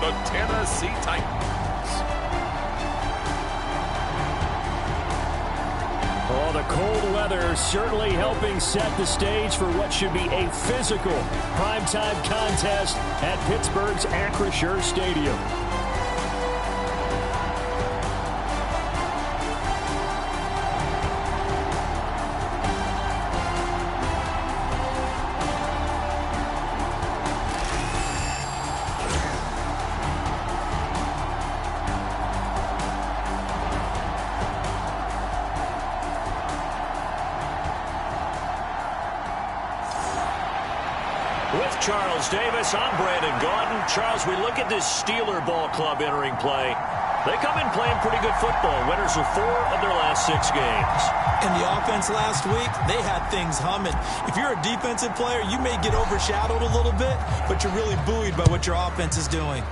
the Tennessee Titans. Oh, the cold weather certainly helping set the stage for what should be a physical primetime contest at Pittsburgh's Acrisure Stadium. With Charles Davis, I'm Brandon Gaudin. Charles, we look at this Steeler ball club entering play. They come in playing pretty good football. Winners of 4 of their last 6 games. And the offense last week, they had things humming. If you're a defensive player, you may get overshadowed a little bit, but you're really buoyed by what your offense is doing.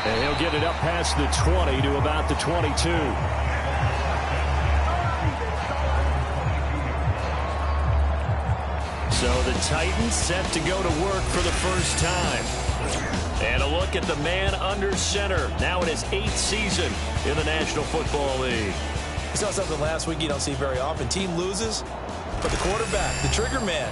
And he'll get it up past the 20 to about the 22. So the Titans set to go to work for the first time. And a look at the man under center. Now in his 8th season in the National Football League. We saw something last week you don't see very often. Team loses, but the quarterback, the trigger man,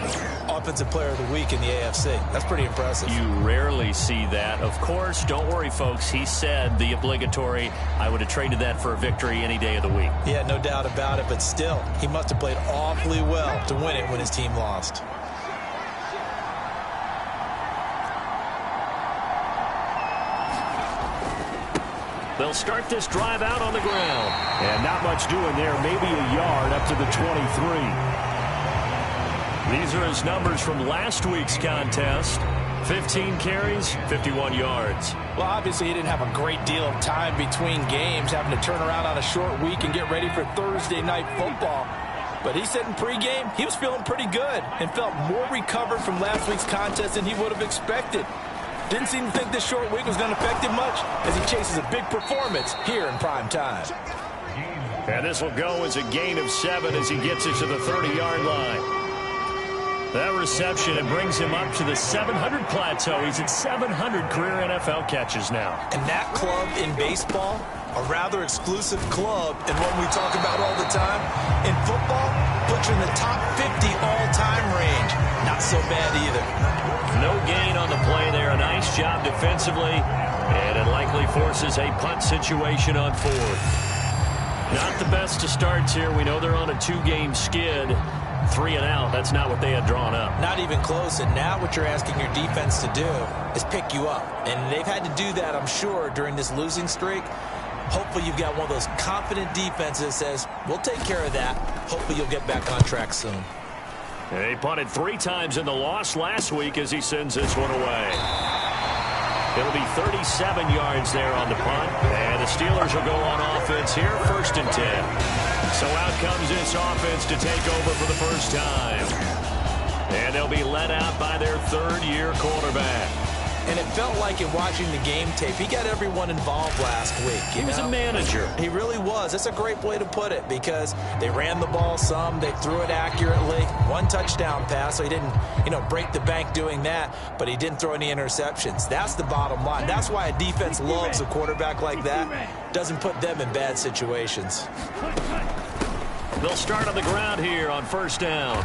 offensive player of the week in the AFC. That's pretty impressive. You rarely see that. Of course, don't worry, folks. He said the obligatory, I would have traded that for a victory any day of the week. Yeah, no doubt about it, but still, he must have played awfully well to win it when his team lost. They'll start this drive out on the ground. And not much doing there, maybe a yard up to the 23. These are his numbers from last week's contest. 15 carries, 51 yards. Well, obviously he didn't have a great deal of time between games, having to turn around on a short week and get ready for Thursday night football. But he said in pregame he was feeling pretty good and felt more recovered from last week's contest than he would have expected. Didn't seem to think this short week was going to affect him much as he chases a big performance here in prime time. And this will go as a gain of 7 as he gets it to the 30-yard line. That reception, it brings him up to the 700 plateau. He's at 700 career NFL catches now. And that club in baseball, a rather exclusive club, and one we talk about all the time. In football, puts you in the top 50 all-time range. Not so bad either. No gain on the play there. A nice job defensively. And it likely forces a punt situation on 4th. Not the best of starts here. We know they're on a 2-game skid. 3 and out. That's not what they had drawn up. Not even close. And now what you're asking your defense to do is pick you up. And they've had to do that, I'm sure, during this losing streak. Hopefully you've got one of those confident defenses that says, we'll take care of that. Hopefully you'll get back on track soon. He punted 3 times in the loss last week as he sends this one away. It'll be 37 yards there on the punt. And the Steelers will go on offense here, 1st and 10. So out comes this offense to take over for the first time. And they'll be led out by their 3rd-year quarterback. And it felt like in watching the game tape, he got everyone involved last week. He was a manager. He really was. That's a great way to put it because they ran the ball some. They threw it accurately. 1 touchdown pass, so he didn't, break the bank doing that, but he didn't throw any interceptions. That's the bottom line. That's why a defense loves a quarterback like that. Doesn't put them in bad situations. They'll start on the ground here on 1st down.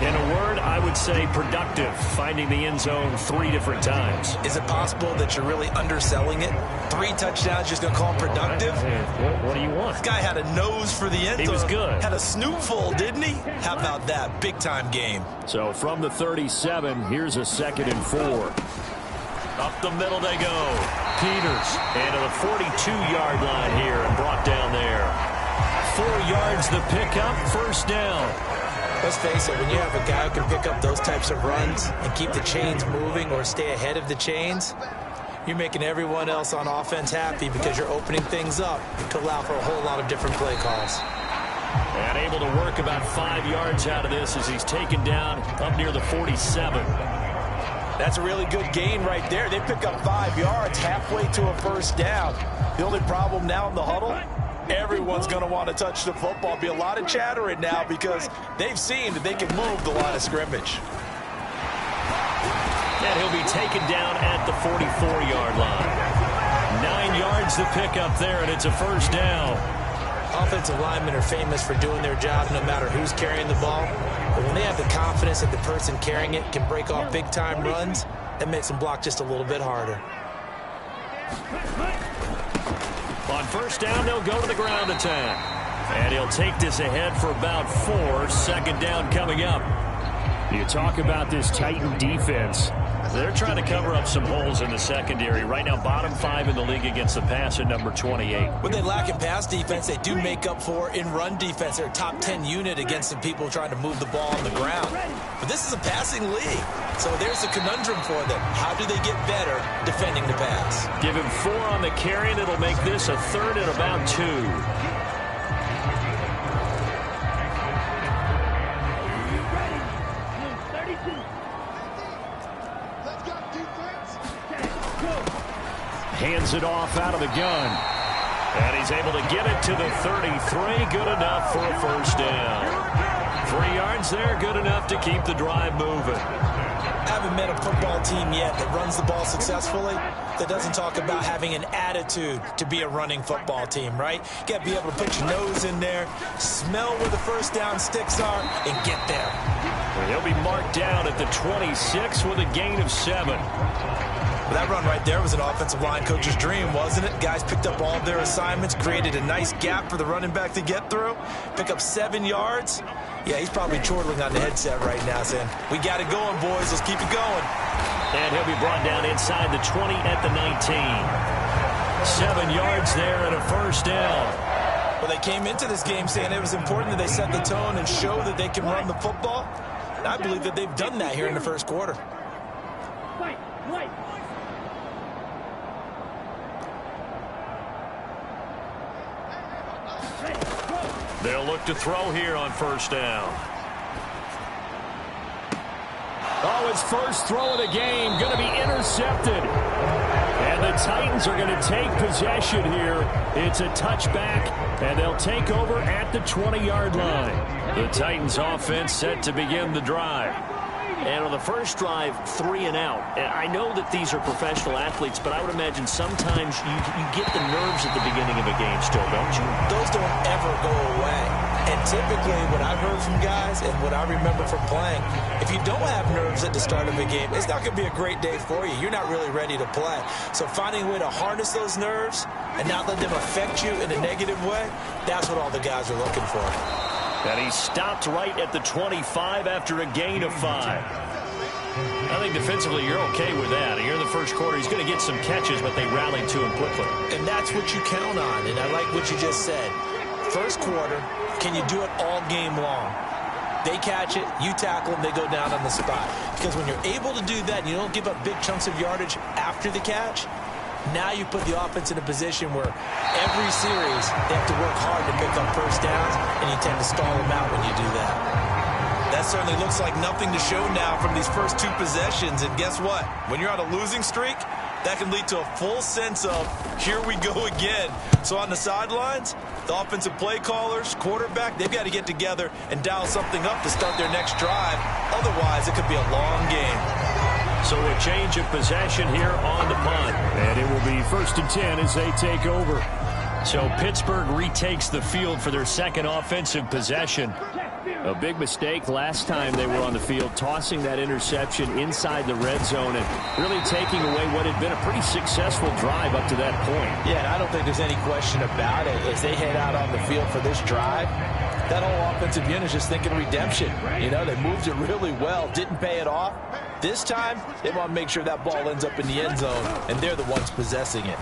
In a word, I would say productive, finding the end zone 3 different times. Is it possible that you're really underselling it? 3 touchdowns, just going to call him productive? What do you want? This guy had a nose for the end zone. He was good. Had a snootful, didn't he? How about that? Big-time game. So from the 37, here's a 2nd and 4. Up the middle they go. Peters. And to the 42-yard line here and brought down there. 4 yards the pickup, 1st down. Let's face it, when you have a guy who can pick up those types of runs and keep the chains moving or stay ahead of the chains, you're making everyone else on offense happy because you're opening things up to allow for a whole lot of different play calls. And able to work about 5 yards out of this as he's taken down up near the 47. That's a really good gain right there. They pick up 5 yards halfway to a 1st down. The only problem now in the huddle, everyone's going to want to touch the football. Be a lot of chattering now because they've seen that they can move the line of scrimmage. And he'll be taken down at the 44-yard line. 9 yards to pick up there, and it's a first down. Offensive linemen are famous for doing their job no matter who's carrying the ball. But when they have the confidence that the person carrying it can break off big-time runs, that makes them block just a little bit harder. On first down, they'll go to the ground attack. And he'll take this ahead for about 4. Second down coming up. You talk about this Titan defense. They're trying to cover up some holes in the secondary. Right now, bottom 5 in the league against the pass at number 28. When they lack in pass defense, they do make up for in run defense. They're a top 10 unit against some people trying to move the ball on the ground. But this is a passing league. So there's a conundrum for them. How do they get better defending the pass? Give him 4 on the carry, and it'll make this a 3rd and about 2. Hands it off out of the gun. And he's able to get it to the 33. Good enough for a first down. 3 yards there, good enough to keep the drive moving. I haven't met a football team yet that runs the ball successfully that doesn't talk about having an attitude to be a running football team, right? You got to be able to put your nose in there, smell where the first down sticks are, and get there. He'll be marked down at the 26 with a gain of 7. Well, that run right there was an offensive line coach's dream, wasn't it? Guys picked up all of their assignments, created a nice gap for the running back to get through, pick up 7 yards. Yeah, he's probably chortling on the headset right now saying, we got it going, boys. Let's keep it going. And he'll be brought down inside the 20 at the 19. 7 yards there and a first down. Well, they came into this game saying it was important that they set the tone and show that they can run the football. And I believe that they've done that here in the first quarter. They'll look to throw here on first down. Oh, his first throw of the game going to be intercepted. And the Titans are going to take possession here. It's a touchback, and they'll take over at the 20-yard line. The Titans offense set to begin the drive. And on the first drive, 3 and out. And I know that these are professional athletes, but I would imagine sometimes you get the nerves at the beginning of a game still, don't you? Those don't ever go away. And typically what I've heard from guys and what I remember from playing, if you don't have nerves at the start of a game, it's not going to be a great day for you. You're not really ready to play. So finding a way to harness those nerves and not let them affect you in a negative way, that's what all the guys are looking for. And he stopped right at the 25 after a gain of 5. I think defensively you're okay with that. Here in the first quarter, he's going to get some catches, but they rallied to him quickly. And that's what you count on, and I like what you just said. First quarter, can you do it all game long? They catch it, you tackle them, they go down on the spot. Because when you're able to do that, and you don't give up big chunks of yardage after the catch, now you put the offense in a position where every series they have to work hard to pick up first downs, and you tend to stall them out when you do that. That certainly looks like nothing to show now from these first 2 possessions. And guess what? When you're on a losing streak, that can lead to a full sense of, here we go again. So on the sidelines, the offensive play callers, quarterback, they've got to get together and dial something up to start their next drive. Otherwise, it could be a long game. So a change of possession here on the punt. And it will be 1st and 10 as they take over. So Pittsburgh retakes the field for their second offensive possession. A big mistake last time they were on the field, tossing that interception inside the red zone and really taking away what had been a pretty successful drive up to that point. Yeah, and I don't think there's any question about it. As they head out on the field for this drive, that whole offensive unit is just thinking redemption. You know, they moved it really well, didn't pay it off. This time, they want to make sure that ball ends up in the end zone, and they're the ones possessing it.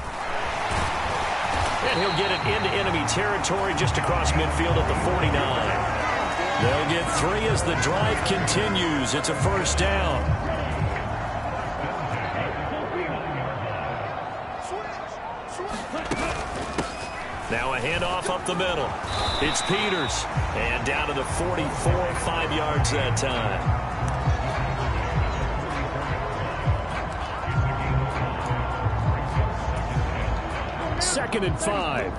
And he'll get it into enemy territory just across midfield at the 49. They'll get 3 as the drive continues. It's a first down. Now a handoff up the middle. It's Peters. And down to the 44, 5 yards that time. Second and 5.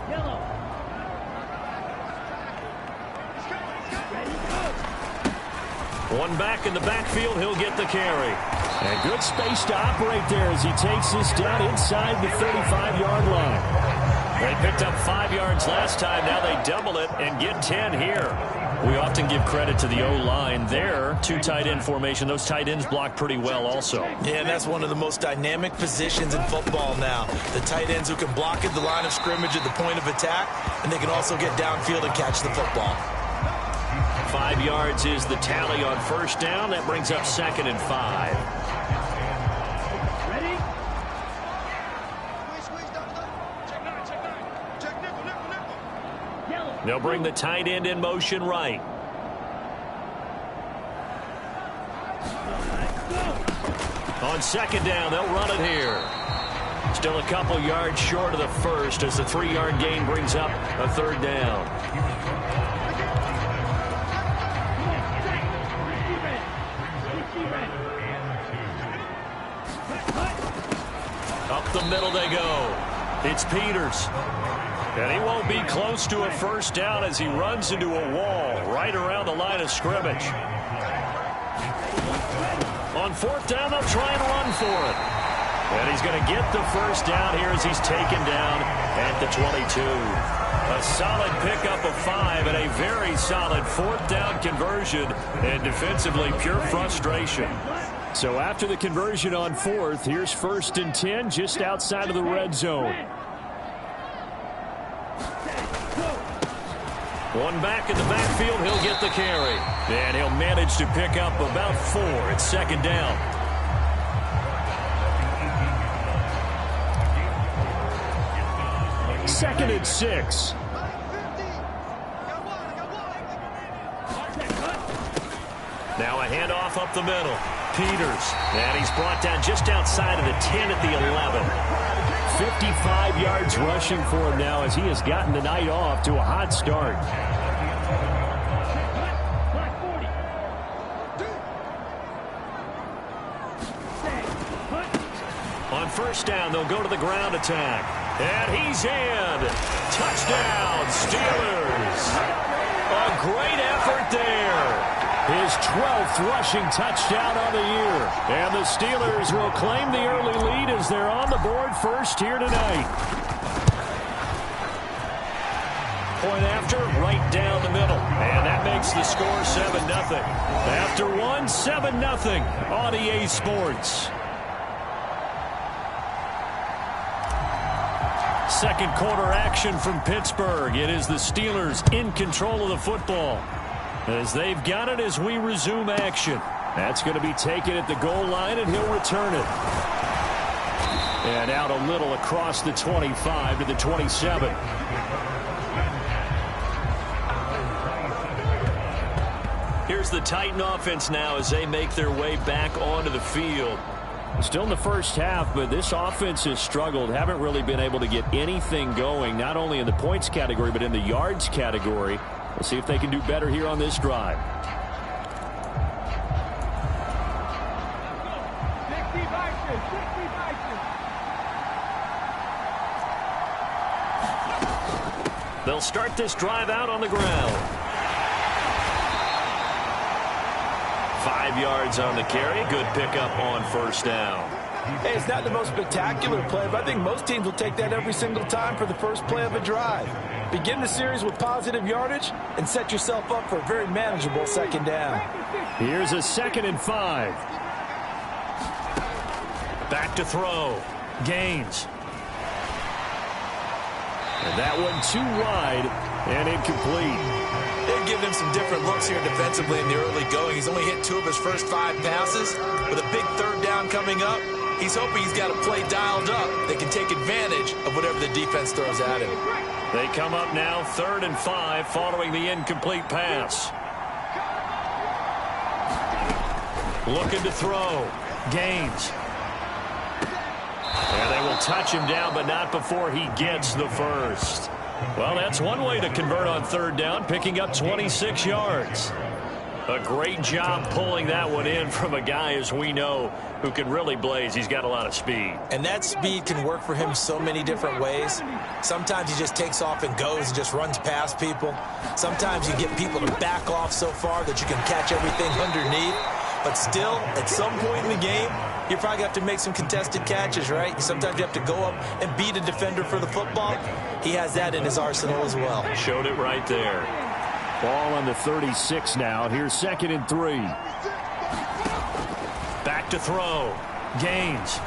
One back in the backfield. He'll get the carry. And good space to operate there as he takes this down inside the 35-yard line. They picked up 5 yards last time. Now they double it and get 10 here. We often give credit to the O-line there. 2 tight end formation. Those tight ends block pretty well also. Yeah, and that's one of the most dynamic positions in football now. The tight ends who can block at the line of scrimmage at the point of attack, and they can also get downfield and catch the football. 5 yards is the tally on first down. That brings up 2nd and 5. They'll bring the tight end in motion right. On 2nd down, they'll run it here. Still a couple yards short of the first as the 3-yard gain brings up a 3rd down. Up the middle they go. It's Peters. And he won't be close to a first down as he runs into a wall right around the line of scrimmage. On 4th down, they'll try and run for it. And he's going to get the first down here as he's taken down at the 22. A solid pickup of 5 and a very solid 4th down conversion. And defensively, pure frustration. So after the conversion on 4th, here's 1st and 10 just outside of the red zone. One back in the backfield, he'll get the carry. And he'll manage to pick up about 4. It's 2nd down. Second and 6. Now a handoff up the middle. Peters. And he's brought down just outside of the 10 at the 11. 55 yards rushing for him now as he has gotten the night off to a hot start. On 1st down, they'll go to the ground attack. And he's in. Touchdown, Steelers. A great effort there. His 12th rushing touchdown on the year. And the Steelers will claim the early lead as they're on the board first here tonight. Point after, right down the middle. And that makes the score 7-0. After one, 7-0 on EA Sports. Second quarter action from Pittsburgh. It is the Steelers in control of the football as they've got it as we resume action. That's going to be taken at the goal line, and he'll return it. And out a little across the 25 to the 27. Here's the Titan offense now as they make their way back onto the field. Still in the first half, but this offense has struggled. Haven't really been able to get anything going, not only in the points category, but in the yards category. We'll see if they can do better here on this drive. They'll start this drive out on the ground. 5 yards on the carry. Good pickup on 1st down. Hey, it's not the most spectacular play, but I think most teams will take that every single time for the first play of a drive. Begin the series with positive yardage and set yourself up for a very manageable 2nd down. Here's a 2nd and 5. Back to throw. Gaines. And that one too wide and incomplete. They're giving him some different looks here defensively in the early going. He's only hit 2 of his first 5 passes. With a big 3rd down coming up, he's hoping he's got a play dialed up that can take advantage of whatever the defense throws at him. They come up now 3rd and 5 following the incomplete pass. Looking to throw. Gaines. And they will touch him down, but not before he gets the first. Well, that's one way to convert on 3rd down, picking up 26 yards. A great job pulling that one in from a guy, as we know, who can really blaze. He's got a lot of speed. And that speed can work for him so many different ways. Sometimes he just takes off and goes and just runs past people. Sometimes you get people to back off so far that you can catch everything underneath. But still, at some point in the game, you probably have to make some contested catches, right? Sometimes you have to go up and beat a defender for the football. He has that in his arsenal as well. Showed it right there. Ball on the 36 now. Here's 2nd and 3. Back to throw. Gaines.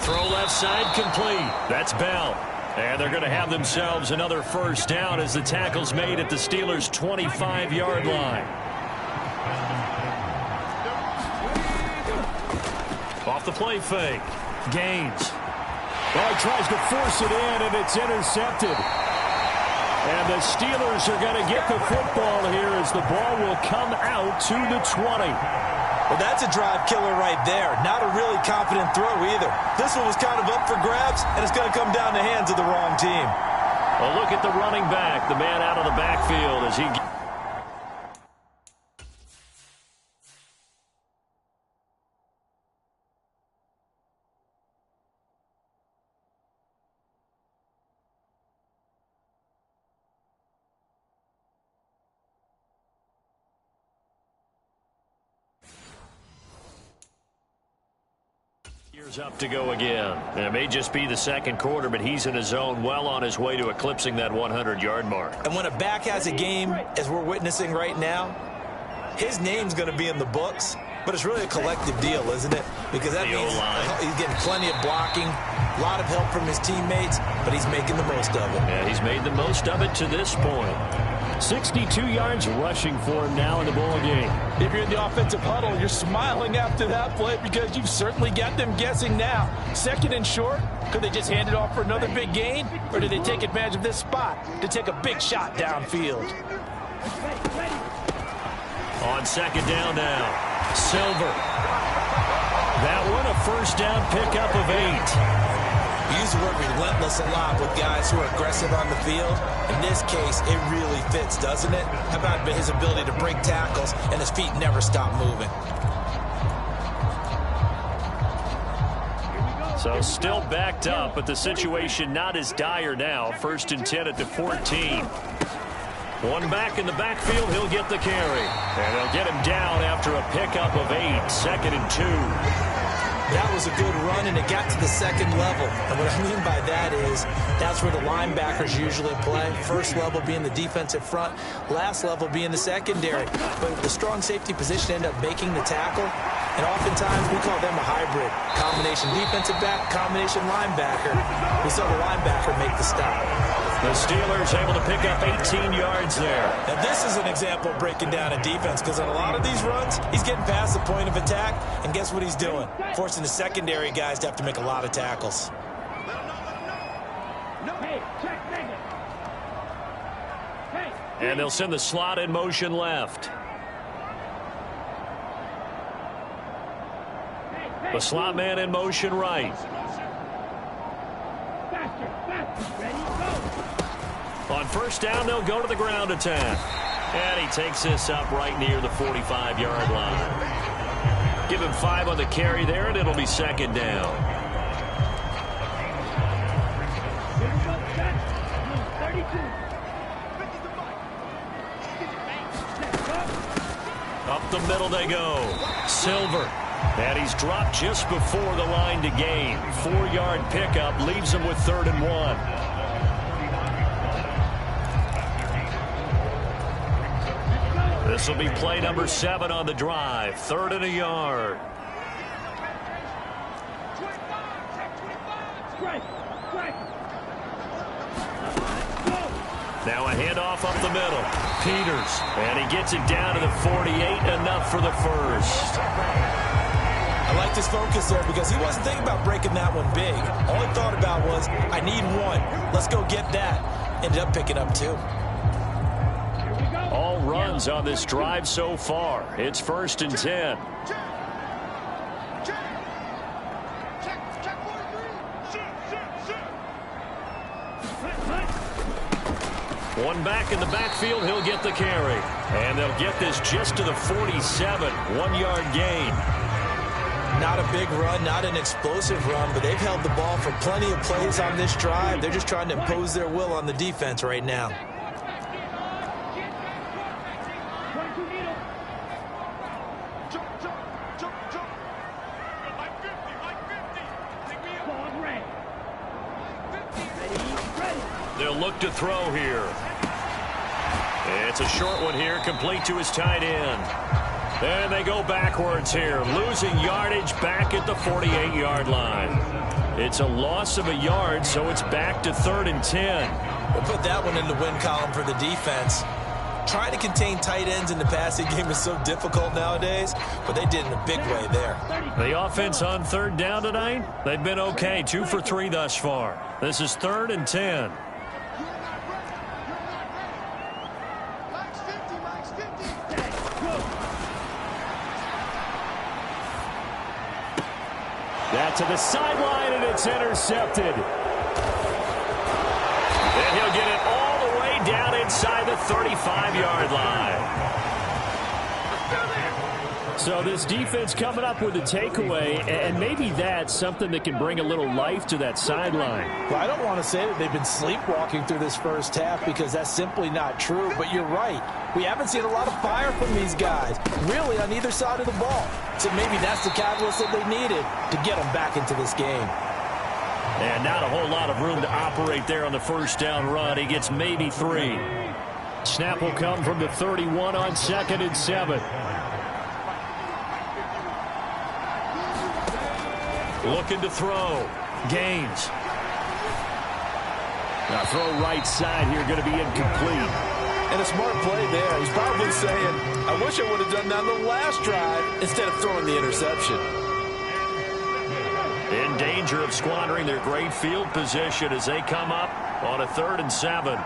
Throw left side complete. That's Bell. And they're going to have themselves another first down as the tackle's made at the Steelers' 25-yard line. Off the play fake. Gaines. Oh, he tries to force it in, and it's intercepted. And the Steelers are going to get the football here as the ball will come out to the 20. Well, that's a drive killer right there. Not a really confident throw either. This one was kind of up for grabs, and it's going to come down the hands of the wrong team. Well, look at the running back, the man out of the backfield as he... Here's up to go again. And it may just be the second quarter, but he's in his zone, well on his way to eclipsing that 100-yard mark. And when a back has a game, as we're witnessing right now, his name's going to be in the books, but it's really a collective deal, isn't it? Because that means he's getting plenty of blocking, a lot of help from his teammates, but he's making the most of it. Yeah, he's made the most of it to this point. 62 yards rushing for him now in the ball game. If you're in the offensive huddle, you're smiling after that play because you've certainly got them guessing now. 2nd and short, could they just hand it off for another big gain? Or did they take advantage of this spot to take a big shot downfield? On 2nd down now, Silver. That one, a first down pickup of 8. We use the word relentless a lot with guys who are aggressive on the field. In this case, it really fits, doesn't it? How about his ability to break tackles and his feet never stop moving? So still backed up, but the situation not as dire now. 1st and 10 at the 14. One back in the backfield, he'll get the carry. And they'll get him down after a pickup of 8. 2nd and 2. That was a good run, and it got to the second level. And what I mean by that is that's where the linebackers usually play. First level being the defensive front, last level being the secondary. But the strong safety position ended up making the tackle. And oftentimes we call them a hybrid. Combination defensive back, combination linebacker. We saw the linebacker make the stop. The Steelers able to pick up 18 yards there. Now this is an example of breaking down a defense, because on a lot of these runs, he's getting past the point of attack, and guess what he's doing? Forcing the secondary guys to have to make a lot of tackles. And they'll send the slot in motion left. The slot man in motion right. On 1st down, they'll go to the ground attack. And he takes this up right near the 45-yard line. Give him 5 on the carry there, and it'll be 2nd down. Up the middle they go. Silver. And he's dropped just before the line to gain. 4-yard pickup leaves him with 3rd and 1. This will be play number 7 on the drive. 3rd and a yard. Now a handoff up the middle. Peters. And he gets it down to the 48. Enough for the first. I liked his focus there because he wasn't thinking about breaking that one big. All he thought about was, I need 1. Let's go get that. Ended up picking up 2. All runs on this drive so far. It's 1st and 10. One back in the backfield, he'll get the carry. And they'll get this just to the 47, 1-yard gain. Not a big run, not an explosive run, but they've held the ball for plenty of plays on this drive. They're just trying to impose their will on the defense right now. They'll look to throw here. It's a short one here, complete to his tight end. And they go backwards here, losing yardage back at the 48-yard line. It's a loss of a yard, so it's back to 3rd and 10. We'll put that one in the win column for the defense. Trying to contain tight ends in the passing game is so difficult nowadays, but they did in a big way there. The offense on 3rd down tonight, they've been okay, 2 for 3 thus far. This is 3rd and 10. That to the sideline, and it's intercepted. And he'll get it all the way down inside the 35-yard line. So this defense coming up with a takeaway, and maybe that's something that can bring a little life to that sideline. Well, I don't want to say that they've been sleepwalking through this first half because that's simply not true, but you're right. We haven't seen a lot of fire from these guys, really, on either side of the ball. So maybe that's the catalyst that they needed to get them back into this game. And not a whole lot of room to operate there on the first down run. He gets maybe 3. Snap will come from the 31 on 2nd and 7. Looking to throw. Gaines. Now throw right side here, going to be incomplete. And a smart play there. He's probably saying, I wish I would have done that on the last drive instead of throwing the interception. In danger of squandering their great field position as they come up on a 3rd and 7.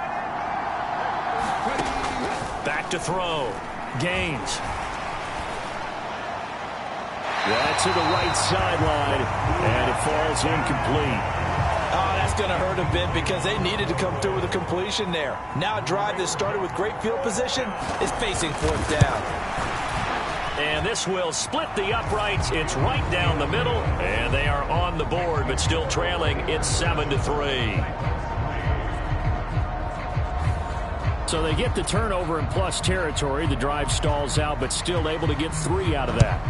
Back to throw. Gaines. That's to the right sideline, and it falls incomplete. Oh, that's going to hurt a bit because they needed to come through with a completion there. Now a drive that started with great field position is facing 4th down. And this will split the uprights. It's right down the middle, and they are on the board, but still trailing. It's 7-3. So they get the turnover in plus territory. The drive stalls out, but still able to get 3 out of that.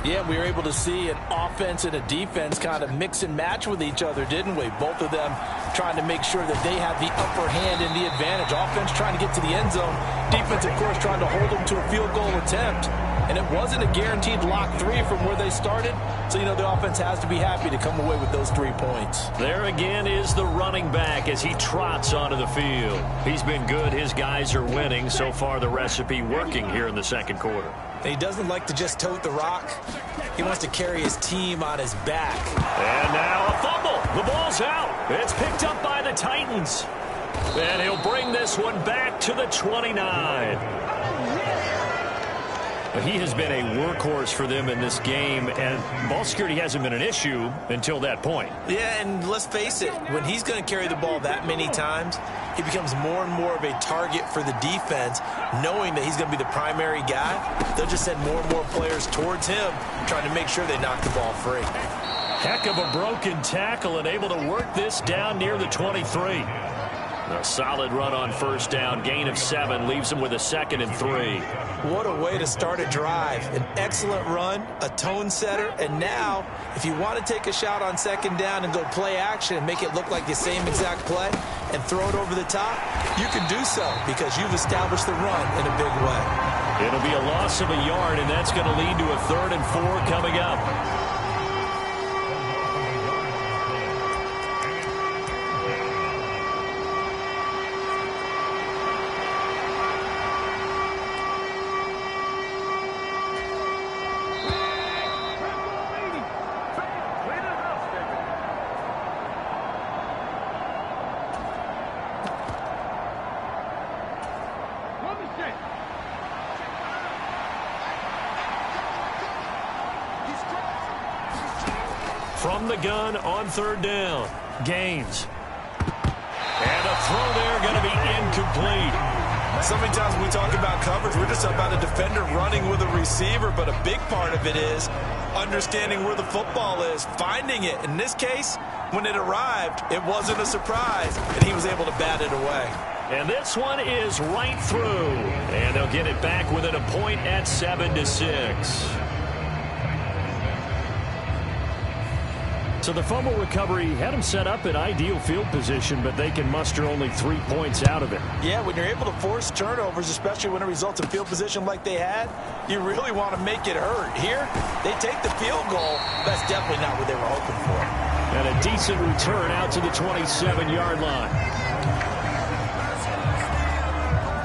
Yeah, we were able to see an offense and a defense kind of mix and match with each other, didn't we? Both of them trying to make sure that they have the upper hand and the advantage. Offense trying to get to the end zone. Defense, of course, trying to hold them to a field goal attempt. And it wasn't a guaranteed lock 3 from where they started. So, you know, the offense has to be happy to come away with those 3 points. There again is the running back as he trots onto the field. He's been good. His guys are winning. So far, the recipe working here in the second quarter. He doesn't like to just tote the rock. He wants to carry his team on his back. And now a fumble. The ball's out. It's picked up by the Titans. And he'll bring this one back to the 29. But he has been a workhorse for them in this game, and ball security hasn't been an issue until that point. Yeah, and let's face it, when he's going to carry the ball that many times, he becomes more and more of a target for the defense, knowing that he's going to be the primary guy. They'll just send more and more players towards him, trying to make sure they knock the ball free. Heck of a broken tackle and able to work this down near the 23. A solid run on first down, gain of 7, leaves him with a 2nd and 3. What a way to start a drive. An excellent run, a tone setter, and now if you want to take a shot on 2nd down and go play action and make it look like the same exact play and throw it over the top, you can do so because you've established the run in a big way. It'll be a loss of a yard, and that's going to lead to a 3rd and 4 coming up. From the gun on 3rd down. Gaines. And a throw there going to be incomplete. So many times when we talk about coverage, we're just about a defender running with a receiver, but a big part of it is understanding where the football is, finding it. In this case, when it arrived, it wasn't a surprise, and he was able to bat it away. And this one is right through. And they'll get it back within a point at 7-6. So the fumble recovery had them set up in ideal field position, but they can muster only 3 points out of it. Yeah, when you're able to force turnovers, especially when it results in field position like they had, you really want to make it hurt. Here, they take the field goal. That's definitely not what they were hoping for. And a decent return out to the 27-yard line.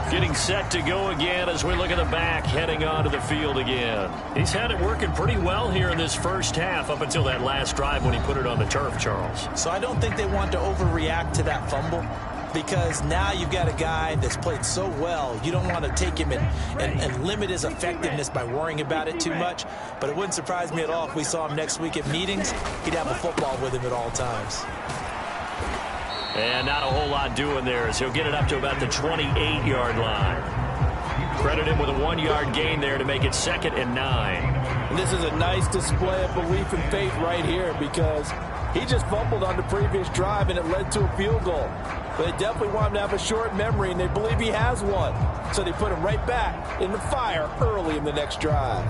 Getting set to go again as we look at the back, heading onto the field again. He's had it working pretty well here in this first half up until that last drive when he put it on the turf, Charles. So I don't think they want to overreact to that fumble, because now you've got a guy that's played so well. You don't want to take him and limit his effectiveness by worrying about it too much. But it wouldn't surprise me at all if we saw him next week at meetings. He'd have a football with him at all times. And not a whole lot doing there as he'll get it up to about the 28-yard line. Credit him with a 1-yard gain there to make it 2nd and 9. And this is a nice display of belief and faith right here, because he just fumbled on the previous drive and it led to a field goal. But they definitely want him to have a short memory, and they believe he has one. So they put him right back in the fire early in the next drive.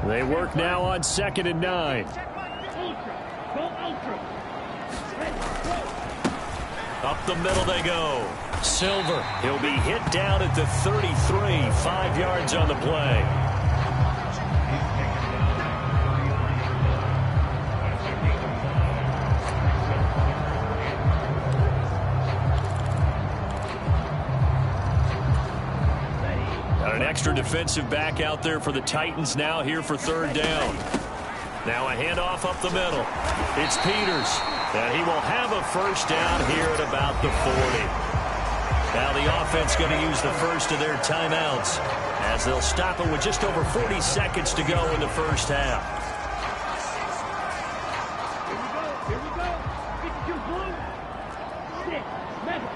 They work now on 2nd and 9. Up the middle they go. Silver, he'll be hit down at the 33, 5 yards on the play. Got an extra defensive back out there for the Titans now here for 3rd down. Now a handoff up the middle. It's Peters. And he will have a first down here at about the 40. Now the offense going to use the first of their timeouts as they'll stop it with just over 40 seconds to go in the first half. Here we go. 52 blue. 6, Madden.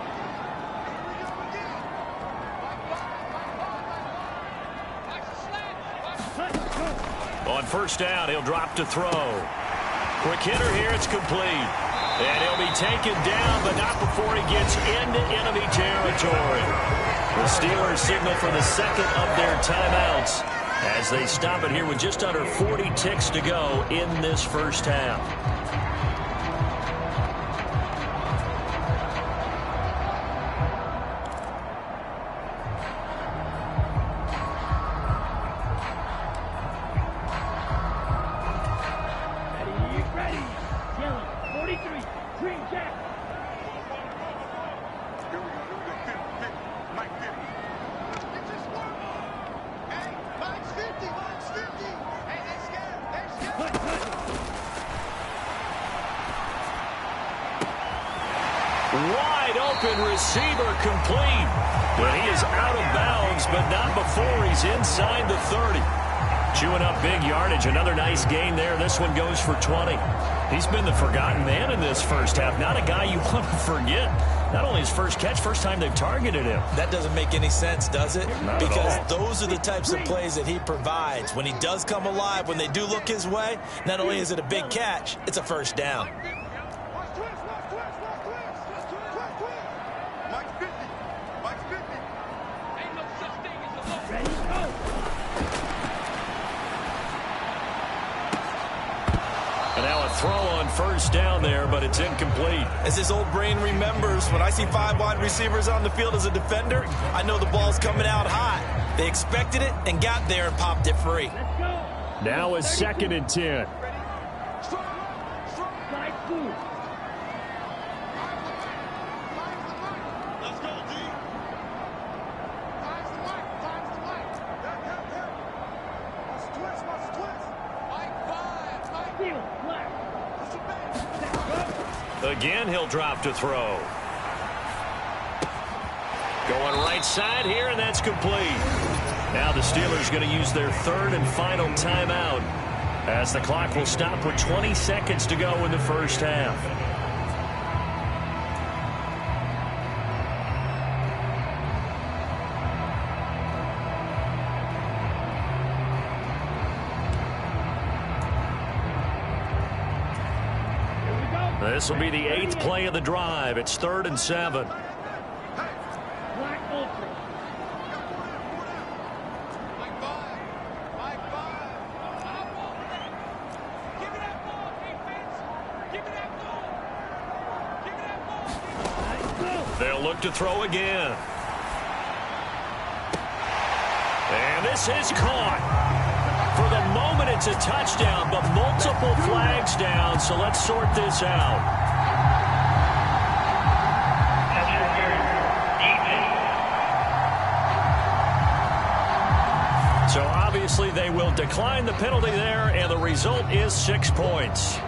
On first down, he'll drop to throw. Quick hitter here, it's complete. And he'll be taken down, but not before he gets into enemy territory. The Steelers signal for the 2nd of their timeouts as they stop it here with just under 40 ticks to go in this first half. Wide open receiver complete. But he is out of bounds, but not before he's inside the 30. Chewing up big yardage. Another nice gain there. This one goes for 20. He's been the forgotten man in this first half. Not a guy you want to forget. Not only his first catch, first time they've targeted him. That doesn't make any sense, does it? Not because at all. those are the types of plays that he provides. When he does come alive, when they do look his way, not only is it a big catch, it's a first down. And now a throw on first down there, but it's incomplete. As his old brain remembers, when I see 5 wide receivers on the field as a defender, I know the ball's coming out hot. They expected it and got there and popped it free. Now a 2nd and 10. Again, he'll drop to throw. Going right side here, and that's complete. Now the Steelers going to use their 3rd and final timeout as the clock will stop with 20 seconds to go in the first half. This will be the 8th play of the drive. It's 3rd and 7. Black Ultra. They'll look to throw again. And this is caught. For the moment, it's a touchdown, but multiple flags down, so let's sort this out. So obviously they will decline the penalty there, and the result is 6 points.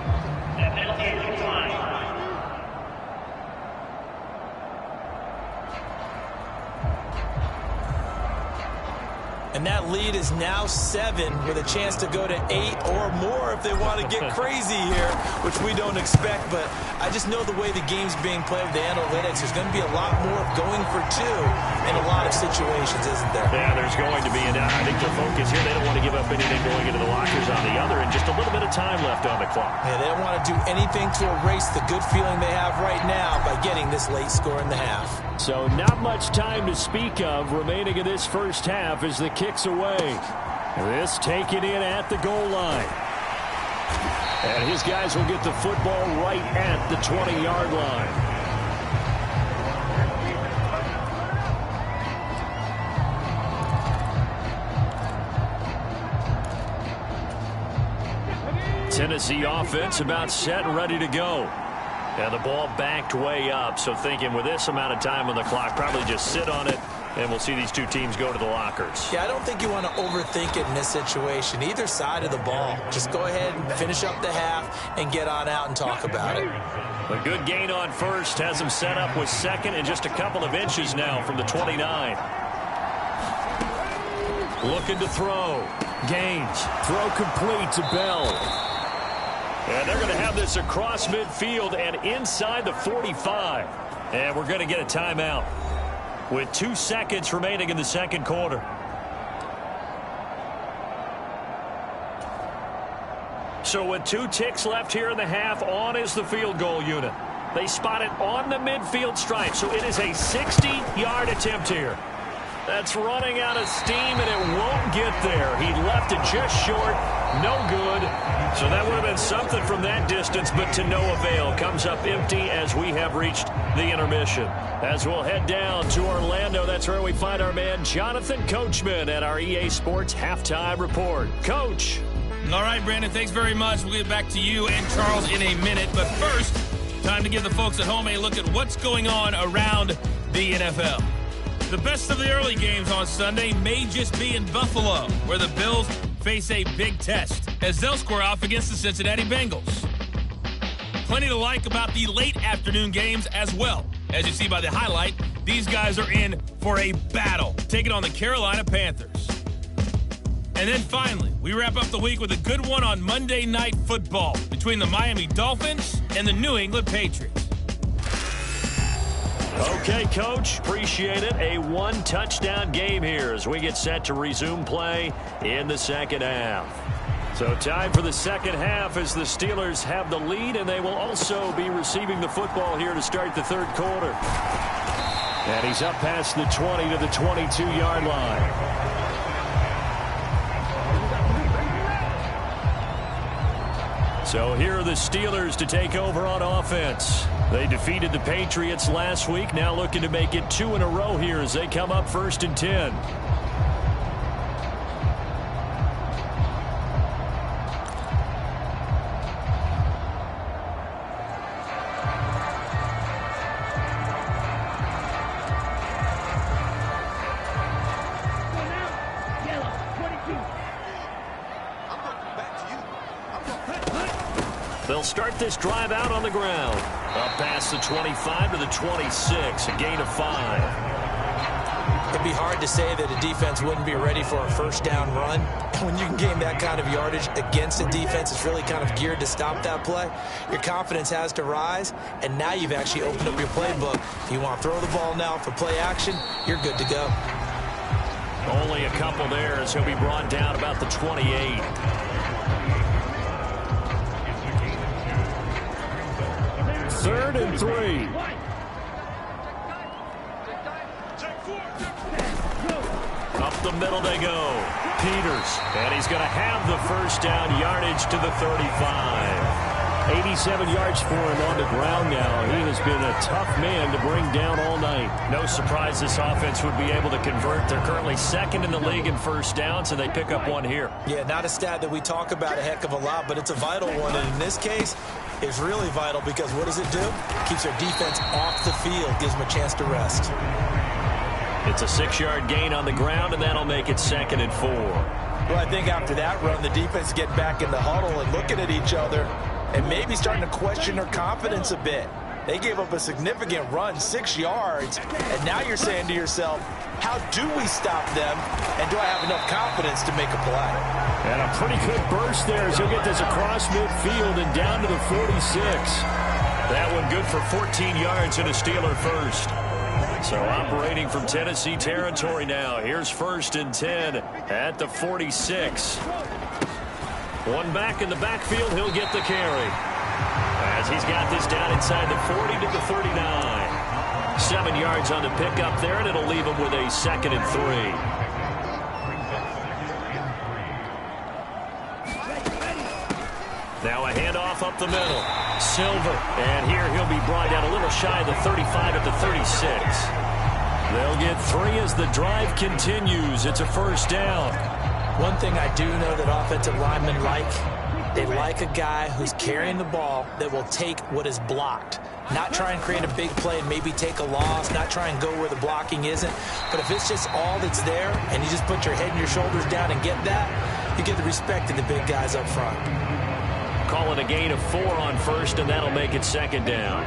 And that lead is now 7 with a chance to go to 8 or more if they want to get crazy here, which we don't expect. But I just know the way the game's being played with the analytics, there's going to be a lot more of going for 2 in a lot of situations, isn't there? Yeah, there's going to be. And I think their focus here, they don't want to give up anything going into the lockers on the other, and just a little bit of time left on the clock. Yeah, they don't want to do anything to erase the good feeling they have right now by getting this late score in the half. So not much time to speak of remaining in this first half as the kick's away. This taken in at the goal line. And his guys will get the football right at the 20-yard line. Tennessee offense about set and ready to go. And the ball backed way up, so thinking with this amount of time on the clock, probably just sit on it, and we'll see these two teams go to the lockers. Yeah, I don't think you want to overthink it in this situation. Either side of the ball. Just go ahead and finish up the half and get on out and talk about it. A good gain on first has him set up with second and just a couple of inches now from the 29. Looking to throw. Gaines. Throw complete to Bell. And they're going to have this across midfield and inside the 45. And we're going to get a timeout with 2 seconds remaining in the second quarter. So with 2 ticks left here in the half, on is the field goal unit. They spot it on the midfield stripe, so it is a 60-yard attempt here. That's running out of steam, and it won't get there. He left it just short. No good. So that would have been something from that distance, but to no avail. Comes up empty as we have reached the intermission. As we'll head down to Orlando, that's where we find our man Jonathan Coachman at our EA Sports Halftime Report. Coach. All right, Brandon, thanks very much. We'll get back to you and Charles in a minute. But first, time to give the folks at home a look at what's going on around the NFL. The best of the early games on Sunday may just be in Buffalo, where the Bills face a big test as they'll square off against the Cincinnati Bengals. Plenty to like about the late afternoon games as well. As you see by the highlight, these guys are in for a battle, taking on the Carolina Panthers. And then finally, we wrap up the week with a good one on Monday Night Football between the Miami Dolphins and the New England Patriots. Okay, Coach, appreciate it. A 1-touchdown game here as we get set to resume play in the second half. So time for the second half as the Steelers have the lead, and they will also be receiving the football here to start the third quarter. And he's up past the 20 to the 22-yard line. So here are the Steelers to take over on offense. They defeated the Patriots last week, now looking to make it 2 in a row here as they come up 1st and 10. They'll start this drive out on the ground. Up past the 25 to the 26, a gain of 5. It'd be hard to say that a defense wouldn't be ready for a first down run. When you can gain that kind of yardage against a defense that's really kind of geared to stop that play, your confidence has to rise, and now you've actually opened up your playbook. If you want to throw the ball now for play action, you're good to go. Only a couple there as he'll be brought down about the 28. 3rd and 3. Up the middle they go. Peters, and he's going to have the first down, yardage to the 35. 87 yards for him on the ground now. He has been a tough man to bring down all night. No surprise this offense would be able to convert. They're currently 2nd in the league in first downs, and they pick up one here. Yeah, not a stat that we talk about a heck of a lot, but it's a vital one. And in this case, it's really vital because what does it do? Keeps their defense off the field, gives them a chance to rest. It's a 6-yard gain on the ground, and that'll make it 2nd and 4. Well, I think after that run, the defense get back in the huddle and looking at each other and maybe starting to question their confidence a bit. They gave up a significant run, 6 yards, and now you're saying to yourself, how do we stop them, and do I have enough confidence to make a play? And a pretty good burst there as he'll get this across midfield and down to the 46. That one good for 14 yards and a Steeler first. So operating from Tennessee territory now. Here's 1st and 10 at the 46. One back in the backfield, he'll get the carry. As he's got this down inside the 40 to the 39. 7 yards on the pickup there, and it'll leave him with a 2nd and 3. Now a handoff up the middle. Silver, and here he'll be brought down a little shy of the 35 at the 36. They'll get 3 as the drive continues. It's a first down. One thing I do know that offensive linemen like, they like a guy who's carrying the ball that will take what is blocked. Not try and create a big play and maybe take a loss, not try and go where the blocking isn't. But if it's just all that's there and you just put your head and your shoulders down and get that, you get the respect of the big guys up front. Call it a gain of 4 on first, and that'll make it 2nd down.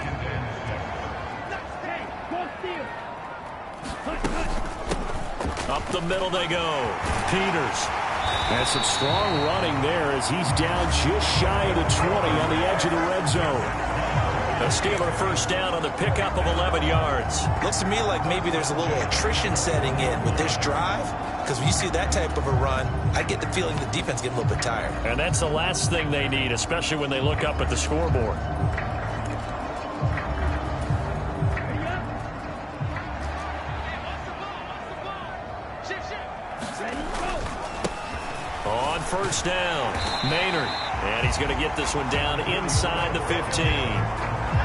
Up the middle they go. Peters. Has some strong running there as he's down just shy of the 20 on the edge of the red zone. A Steeler first down on the pickup of 11 yards. Looks to me like maybe there's a little attrition setting in with this drive, because when you see that type of a run, I get the feeling the defense getting a little bit tired. And that's the last thing they need, especially when they look up at the scoreboard. On first down, Maynard. And he's going to get this one down inside the 15.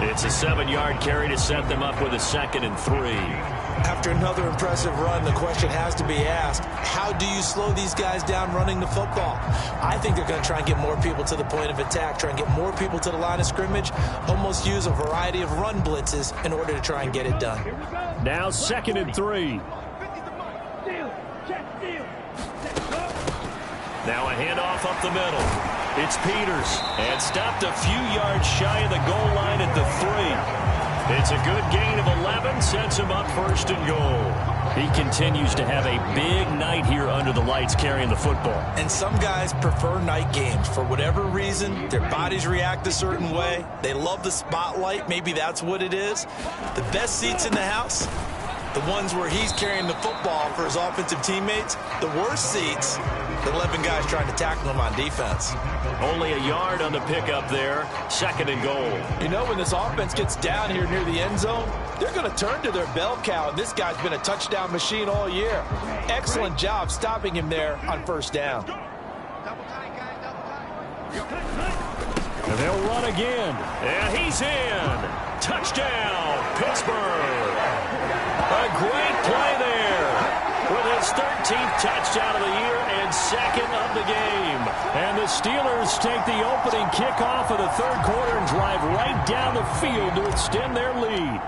It's a 7-yard carry to set them up with a 2nd and 3. After another impressive run, the question has to be asked, how do you slow these guys down running the football? I think they're going to try and get more people to the point of attack, try and get more people to the line of scrimmage, almost use a variety of run blitzes in order to try and get it done. Now 2nd and 3. Now a handoff up the middle. It's Peters, and stopped a few yards shy of the goal line at the 3. It's a good gain of 11, sets him up 1st and goal. He continues to have a big night here under the lights carrying the football. And some guys prefer night games. For whatever reason, their bodies react a certain way. They love the spotlight. Maybe that's what it is. The best seats in the house, the ones where he's carrying the football for his offensive teammates. The worst seats, the 11 guys trying to tackle him on defense. Only a yard on the pickup there. 2nd and goal. You know, when this offense gets down here near the end zone, they're going to turn to their bell cow, and this guy's been a touchdown machine all year. Excellent job stopping him there on first down. And they'll run again. And he's in. Touchdown, Pittsburgh. A great play there with his 13th touchdown of the year and 2nd of the game. And the Steelers take the opening kickoff of the 3rd quarter and drive right down the field to extend their lead.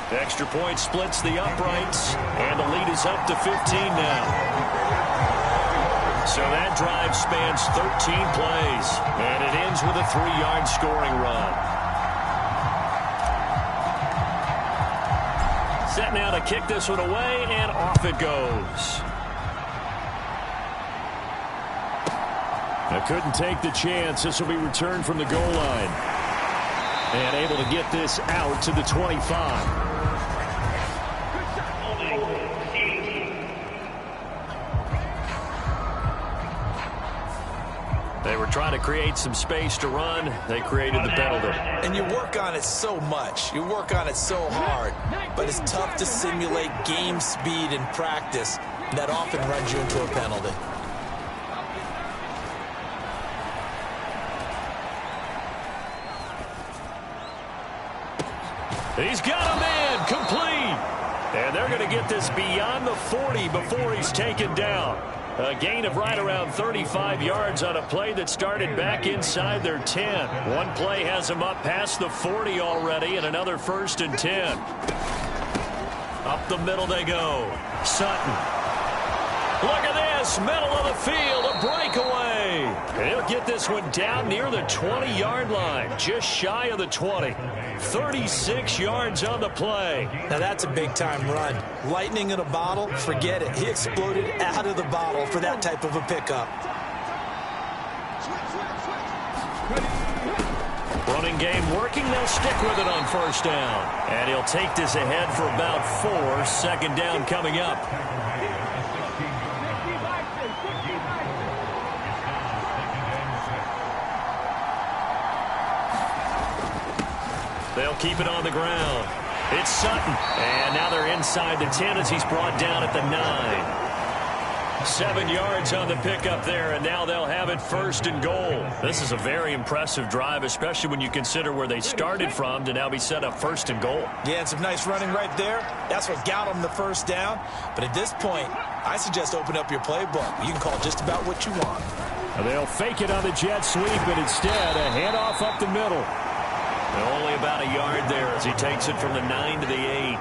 Extra point splits the uprights, and the lead is up to 15 now. So that drive spans 13 plays, and it ends with a 3-yard scoring run. Set now to kick this one away, and off it goes. I couldn't take the chance. This will be returned from the goal line. And able to get this out to the 25. They were trying to create some space to run. They created the penalty. And you work on it so much. You work on it so hard. But it's tough to simulate game speed in practice. That often runs you into a penalty. He's got a man complete. And they're going to get this beyond the 40 before he's taken down. A gain of right around 35 yards on a play that started back inside their 10. One play has them up past the 40 already, and another 1st and 10. Up the middle they go. Sutton. Look at this, middle of the field, a breakaway. He'll get this one down near the 20-yard line, just shy of the 20. 36 yards on the play. Now that's a big-time run. Lightning in a bottle, forget it. He exploded out of the bottle for that type of a pickup. Running game working. They'll stick with it on 1st down. And he'll take this ahead for about 4. 2nd down coming up. They'll keep it on the ground. It's Sutton. And now they're inside the 10 as he's brought down at the 9. 7 yards on the pickup there, and now they'll have it 1st and goal. This is a very impressive drive, especially when you consider where they started from to now be set up 1st and goal. Yeah, and some nice running right there. That's what got them the 1st down. But at this point, I suggest open up your playbook. You can call just about what you want. They'll fake it on the jet sweep, but instead a handoff up the middle. Only about a yard there as he takes it from the 9 to the 8.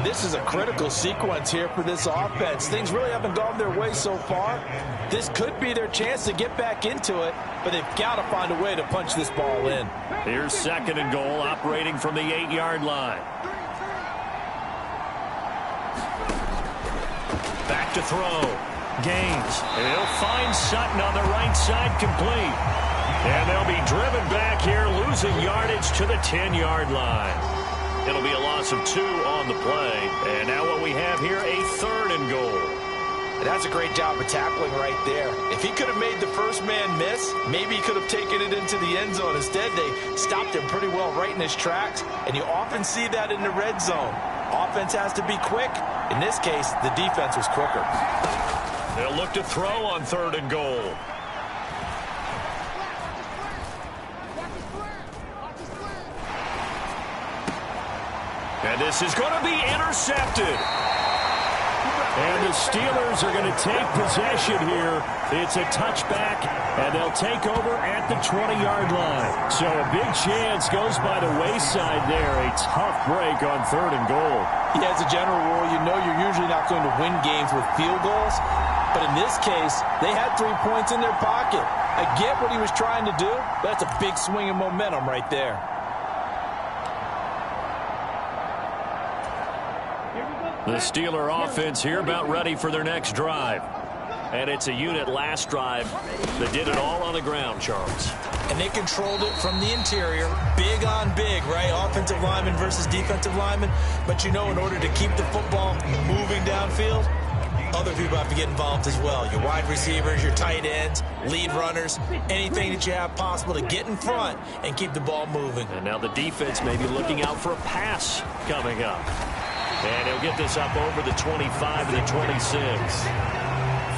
This is a critical sequence here for this offense. Things really haven't gone their way so far. This could be their chance to get back into it, but they've got to find a way to punch this ball in. Here's 2nd and goal, operating from the 8-yard line. Back to throw. Gaines. And he'll find Sutton on the right side, complete. And they'll be driven back here, losing yardage to the 10-yard line. It'll be a loss of 2 on the play. And now what we have here, a 3rd and goal. That's a great job of tackling right there. If he could have made the first man miss, maybe he could have taken it into the end zone. Instead, they stopped him pretty well right in his tracks, and you often see that in the red zone. Offense has to be quick. In this case, the defense was quicker. They'll look to throw on 3rd and goal. And this is going to be intercepted. And the Steelers are going to take possession here. It's a touchback, and they'll take over at the 20-yard line. So a big chance goes by the wayside there. A tough break on 3rd and goal. Yeah, as a general rule, you know you're usually not going to win games with field goals. But in this case, they had 3 points in their pocket. I get what he was trying to do, but that's a big swing of momentum right there. The Steeler offense here about ready for their next drive. And it's a unit last drive that did it all on the ground, Charles. And they controlled it from the interior. Big on big, right? Offensive lineman versus defensive lineman. But you know, in order to keep the football moving downfield, other people have to get involved as well. Your wide receivers, your tight ends, lead runners, anything that you have possible to get in front and keep the ball moving. And now the defense may be looking out for a pass coming up. And he'll get this up over the 25 to the 26.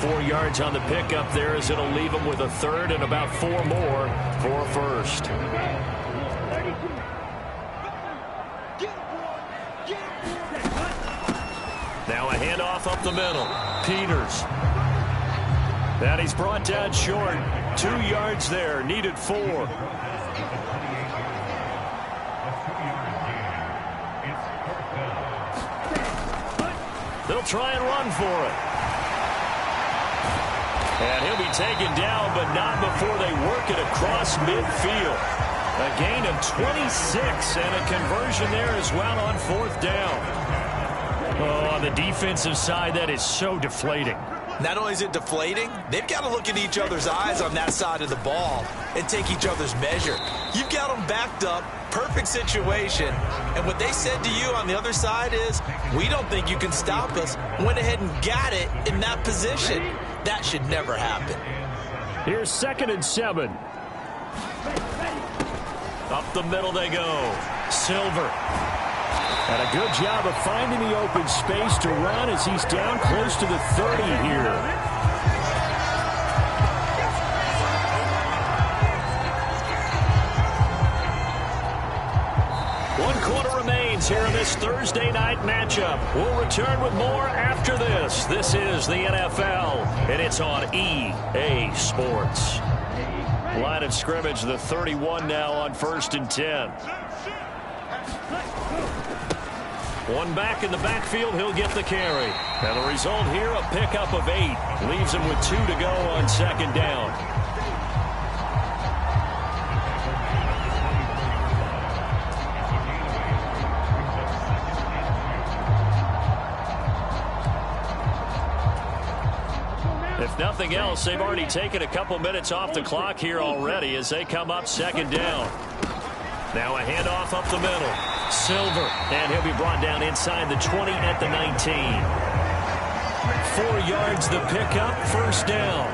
4 yards on the pickup there as it'll leave him with a 3rd and about 4 more for a 1st. Now a handoff up the middle. Peters. That he's brought down short. 2 yards there. Needed 4. They'll try and run for it. And he'll be taken down, but not before they work it across midfield. A gain of 26 and a conversion there as well on 4th down. Oh, on the defensive side, that is so deflating. Not only is it deflating, they've got to look in each other's eyes on that side of the ball and take each other's measure. You've got them backed up, perfect situation, and what they said to you on the other side is, we don't think you can stop us. Went ahead and got it in that position. That should never happen. Here's 2nd and 7. Up the middle they go. Silver. And a good job of finding the open space to run as he's down close to the 30 here. One quarter remains here in this Thursday night matchup. We'll return with more after this. This is the NFL, and it's on EA Sports. Line of scrimmage, the 31 now on 1st and 10. One back in the backfield, he'll get the carry. And the result here, a pickup of 8. Leaves him with 2 to go on 2nd down. If nothing else, they've already taken a couple minutes off the clock here already as they come up 2nd down. Now a handoff up the middle. Silver, and he'll be brought down inside the 20 at the 19. 4 yards the pickup, 1st down.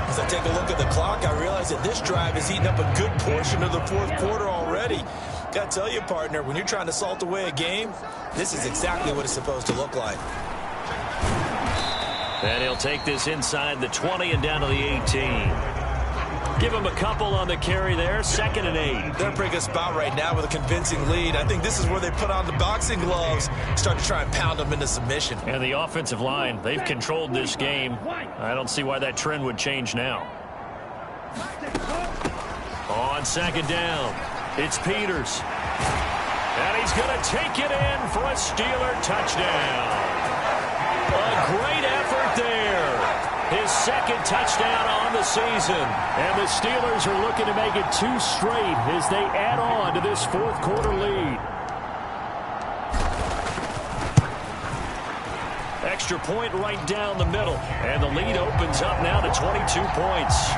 As I take a look at the clock, I realize that this drive has eaten up a good portion of the 4th quarter already. Got to tell you, partner, when you're trying to salt away a game, this is exactly what it's supposed to look like. And he'll take this inside the 20 and down to the 18. Give him a couple on the carry there. 2nd and 8. They're in a pretty good spot right now with a convincing lead. I think this is where they put on the boxing gloves, start to try and pound them into submission. And the offensive line, they've controlled this game. I don't see why that trend would change now. On 2nd down, it's Peters. And he's going to take it in for a Steeler touchdown. A great effort there. His 2nd touchdown on the season. And the Steelers are looking to make it 2 straight as they add on to this 4th quarter lead. Extra point right down the middle. And the lead opens up now to 22 points.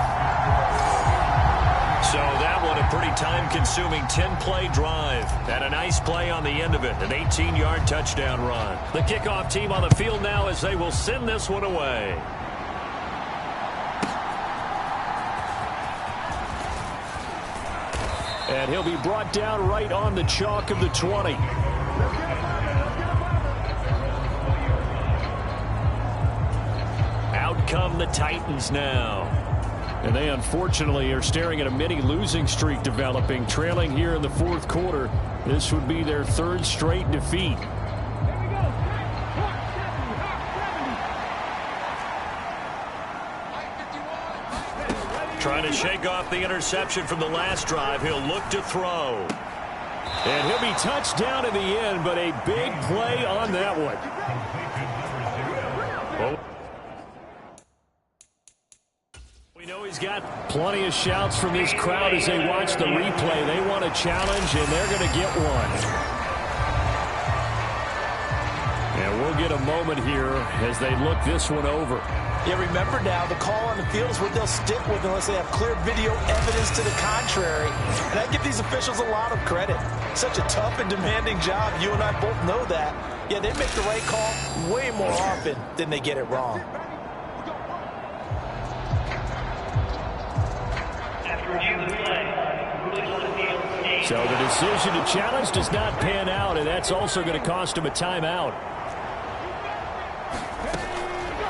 So that one a pretty time-consuming 10-play drive. And a nice play on the end of it, an 18-yard touchdown run. The kickoff team on the field now as they will send this one away. And he'll be brought down right on the chalk of the 20. Out come the Titans now. And they unfortunately are staring at a mini losing streak developing, trailing here in the 4th quarter. This would be their 3rd straight defeat. Trying to shake off the interception from the last drive. He'll look to throw. And he'll be touched down in the end, but a big play on that one. Oh. We know he's got plenty of shouts from this crowd as they watch the replay. They want a challenge, and they're going to get one. And we'll get a moment here as they look this one over. Yeah, remember now, the call on the field is what they'll stick with unless they have clear video evidence to the contrary. And I give these officials a lot of credit. Such a tough and demanding job. You and I both know that. Yeah, they make the right call way more often than they get it wrong. So the decision to challenge does not pan out, and that's also going to cost him a timeout.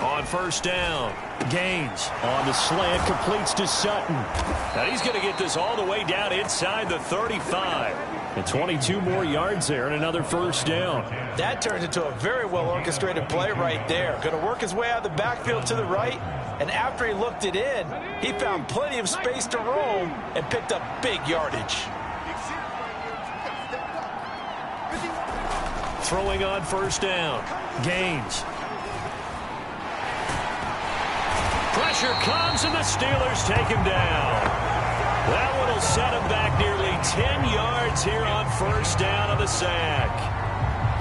On 1st down, Gaines on the slant, completes to Sutton. Now he's going to get this all the way down inside the 35. And 22 more yards there and another 1st down. That turns into a very well-orchestrated play right there. Going to work his way out of the backfield to the right. And after he looked it in, he found plenty of space to roam and picked up big yardage. Throwing on 1st down, Gaines. Pressure comes, and the Steelers take him down. That one will set him back nearly 10 yards here on 1st down on the sack.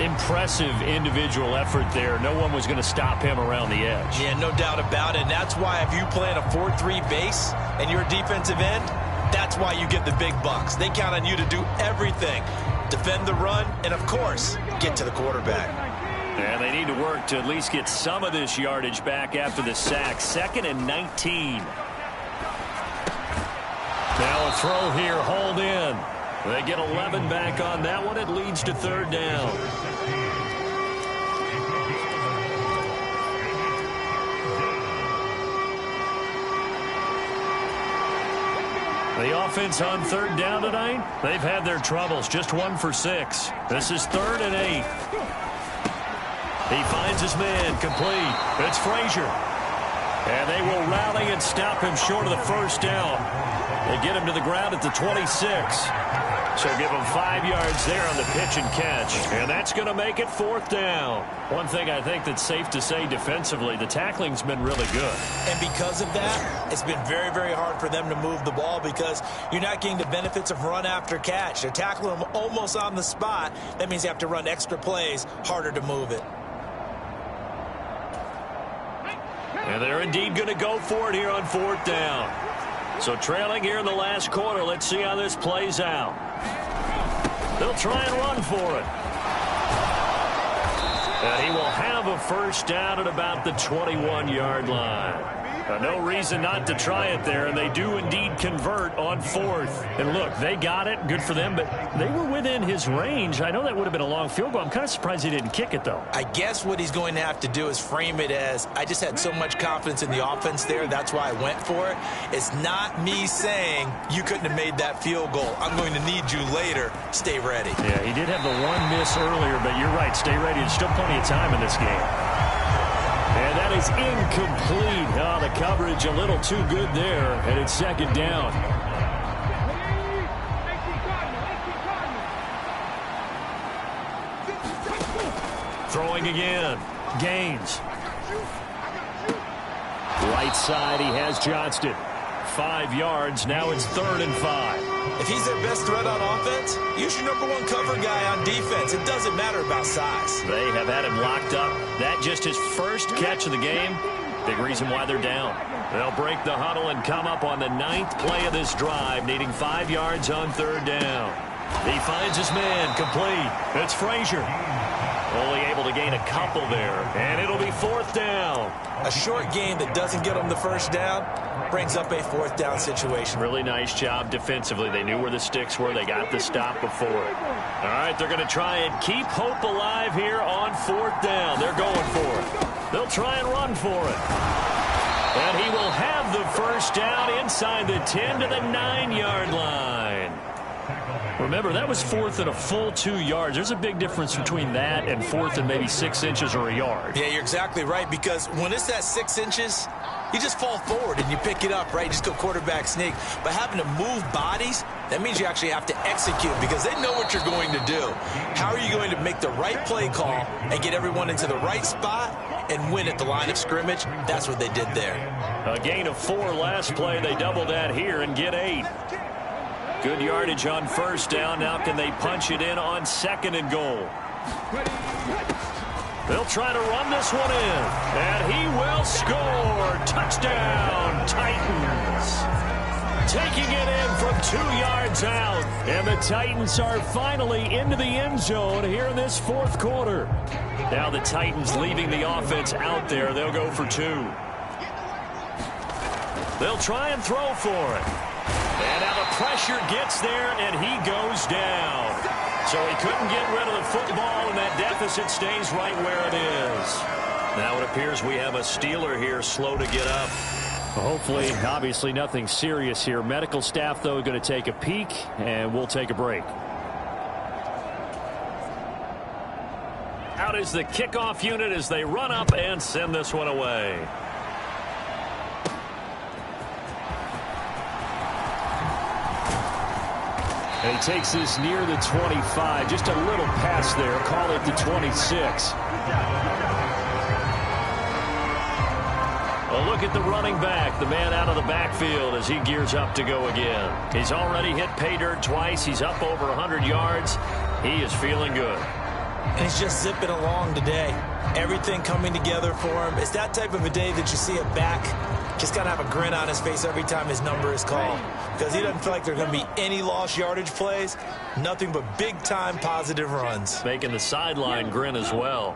Impressive individual effort there. No one was going to stop him around the edge. Yeah, no doubt about it. And that's why if you play in a 4-3 base and you're a defensive end, that's why you get the big bucks. They count on you to do everything. Defend the run, and of course, get to the quarterback. And they need to work to at least get some of this yardage back after the sack. 2nd and 19. Now a throw here, hauled in. They get 11 back on that one. It leads to third down. The offense on third down tonight, they've had their troubles. Just 1 for 6. This is 3rd and 8. He finds his man, complete. It's Frazier. And they will rally and stop him short of the first down. They get him to the ground at the 26. So give him 5 yards there on the pitch and catch. And that's going to make it 4th down. One thing I think that's safe to say defensively, the tackling's been really good. And because of that, it's been very, very hard for them to move the ball because you're not getting the benefits of run after catch. They're tackling them almost on the spot. That means you have to run extra plays, harder to move it. And they're indeed going to go for it here on 4th down. So trailing here in the last quarter. Let's see how this plays out. They'll try and run for it. And he will have a first down at about the 21-yard line. No reason not to try it there, and they do indeed convert on 4th. And look, they got it. Good for them, but they were within his range. I know that would have been a long field goal. I'm kind of surprised he didn't kick it, though. I guess what he's going to have to do is frame it as, I just had so much confidence in the offense there, that's why I went for it. It's not me saying you couldn't have made that field goal. I'm going to need you later. Stay ready. Yeah, he did have the one miss earlier, but you're right. Stay ready. There's still plenty of time in this game. And that is incomplete. Oh, the coverage a little too good there, and it's 2nd down. Throwing again. Gaines. Right side, he has Johnston. 5 yards. Now it's 3rd and 5. If he's their best threat on offense, use your #1 cover guy on defense. It doesn't matter about size. They have had him locked up. That just his first catch of the game. Big reason why they're down. They'll break the huddle and come up on the 9th play of this drive, needing 5 yards on 3rd down. He finds his man, complete. It's Frazier. Only able to gain a couple there, and it'll be 4th down. A short game that doesn't get them the first down brings up a 4th down situation. Really nice job defensively. They knew where the sticks were. They got the stop before it. All right, they're going to try and keep hope alive here on 4th down. They're going for it. They'll try and run for it. And he will have the first down inside the 10 to the 9-yard line. Remember, that was 4th and a full 2 yards. There's a big difference between that and 4th and maybe 6 inches or a yard. Yeah, you're exactly right, because when it's at 6 inches, you just fall forward and you pick it up, right? You just go quarterback sneak. But having to move bodies, that means you actually have to execute because they know what you're going to do. How are you going to make the right play call and get everyone into the right spot and win at the line of scrimmage? That's what they did there. A gain of 4 last play. They double that here and get 8. Good yardage on first down. Now can they punch it in on 2nd and goal? They'll try to run this one in. And he will score. Touchdown, Titans. Taking it in from 2 yards out. And the Titans are finally into the end zone here in this 4th quarter. Now the Titans leaving the offense out there. They'll go for 2. They'll try and throw for it. And now the pressure gets there, and he goes down. So he couldn't get rid of the football, and that deficit stays right where it is. Now it appears we have a Steeler here slow to get up. Hopefully, obviously nothing serious here. Medical staff, though, going to take a peek, and we'll take a break. Out is the kickoff unit as they run up and send this one away. And he takes this near the 25. Just a little pass there. Call it the 26. A look at the running back, the man out of the backfield as he gears up to go again. He's already hit pay dirt twice. He's up over 100 yards. He is feeling good. And he's just zipping along today. Everything coming together for him. It's that type of a day that you see a back just got to have a grin on his face every time his number is called. Because he doesn't feel like there are going to be any lost yardage plays. Nothing but big-time positive runs. Making the sideline grin as well.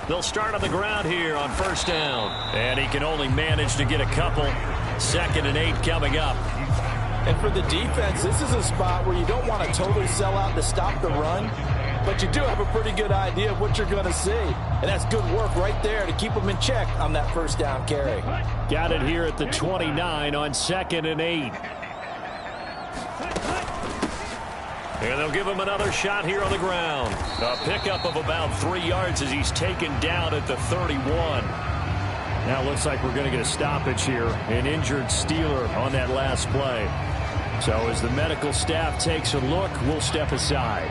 They'll start on the ground here on first down. And he can only manage to get a couple. 2nd and 8 coming up. And for the defense, this is a spot where you don't want to totally sell out to stop the run, but you do have a pretty good idea of what you're going to see. And that's good work right there to keep them in check on that first down carry. Got it here at the 29 on 2nd and 8. And they'll give him another shot here on the ground. A pickup of about 3 yards as he's taken down at the 31. Now it looks like we're going to get a stoppage here. An injured Steeler on that last play. So as the medical staff takes a look, we'll step aside.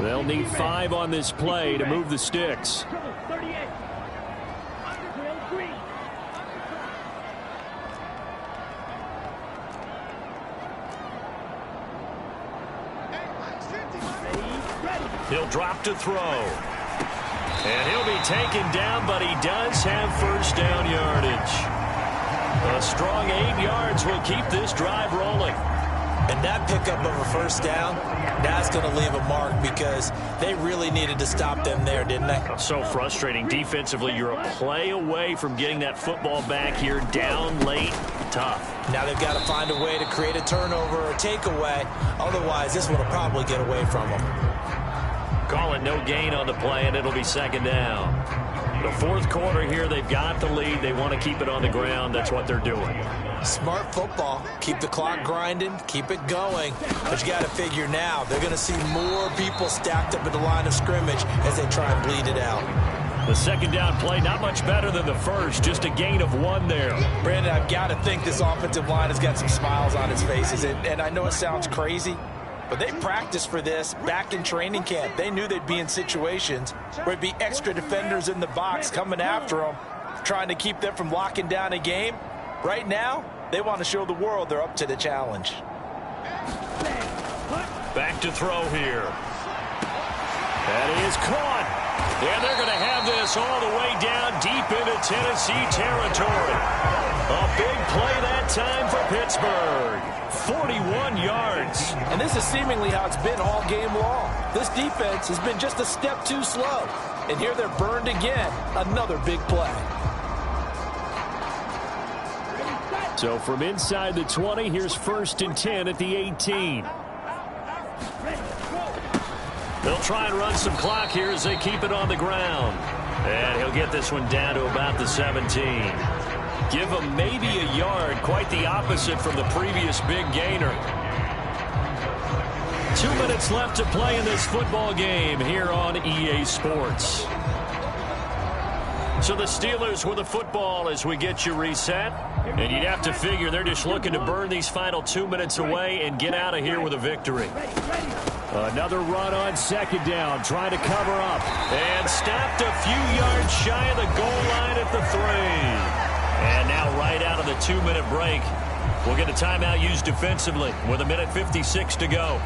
They'll need 5 on this play to move the sticks. He'll drop to throw. And he'll be taken down, but he does have first down yardage. A strong 8 yards will keep this drive rolling. And that pickup of a first down, that's going to leave a mark because they really needed to stop them there, didn't they? So frustrating defensively. You're a play away from getting that football back here down late. Tough. Now they've got to find a way to create a turnover or a takeaway. Otherwise, this one will probably get away from them. Call it no gain on the play, and it'll be 2nd down. The 4th quarter here, they've got the lead. They want to keep it on the ground. That's what they're doing. Smart football. Keep the clock grinding. Keep it going. But you got to figure now they're going to see more people stacked up at the line of scrimmage as they try and bleed it out. The 2nd down play, not much better than the first. Just a gain of 1 there. Brandon, I've got to think this offensive line has got some smiles on its faces. And I know it sounds crazy, but they practiced for this back in training camp. They knew they'd be in situations where it'd be extra defenders in the box coming after them, trying to keep them from locking down a game. Right now, they want to show the world they're up to the challenge. Back to throw here. That is caught. And they're going to have this all the way down deep into Tennessee territory. A big play that time for Pittsburgh. 41 yards. And this is seemingly how it's been all game long. This defense has been just a step too slow. And here they're burned again. Another big play. So from inside the 20, here's 1st and 10 at the 18. They'll try and run some clock here as they keep it on the ground. And he'll get this one down to about the 17. Give him maybe a yard, quite the opposite from the previous big gainer. 2 minutes left to play in this football game here on EA Sports. So the Steelers with the football as we get you reset. And you'd have to figure they're just looking to burn these final 2 minutes away and get out of here with a victory. Another run on 2nd down, trying to cover up. And stopped a few yards shy of the goal line at the 3. And now right out of the 2-minute break, we'll get a timeout used defensively with 1:56 to go.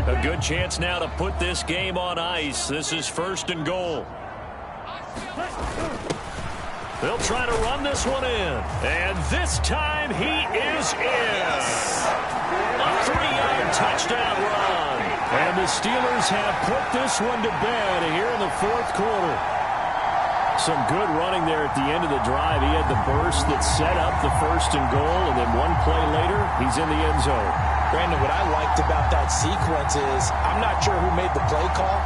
A good chance now to put this game on ice. This is 1st and goal. They'll try to run this one in. And this time he is in. A 3-yard touchdown run. And the Steelers have put this one to bed here in the 4th quarter. Some good running there at the end of the drive. He had the burst that set up the 1st and goal, and then one play later, he's in the end zone. Brandon, what I liked about that sequence is I'm not sure who made the play call,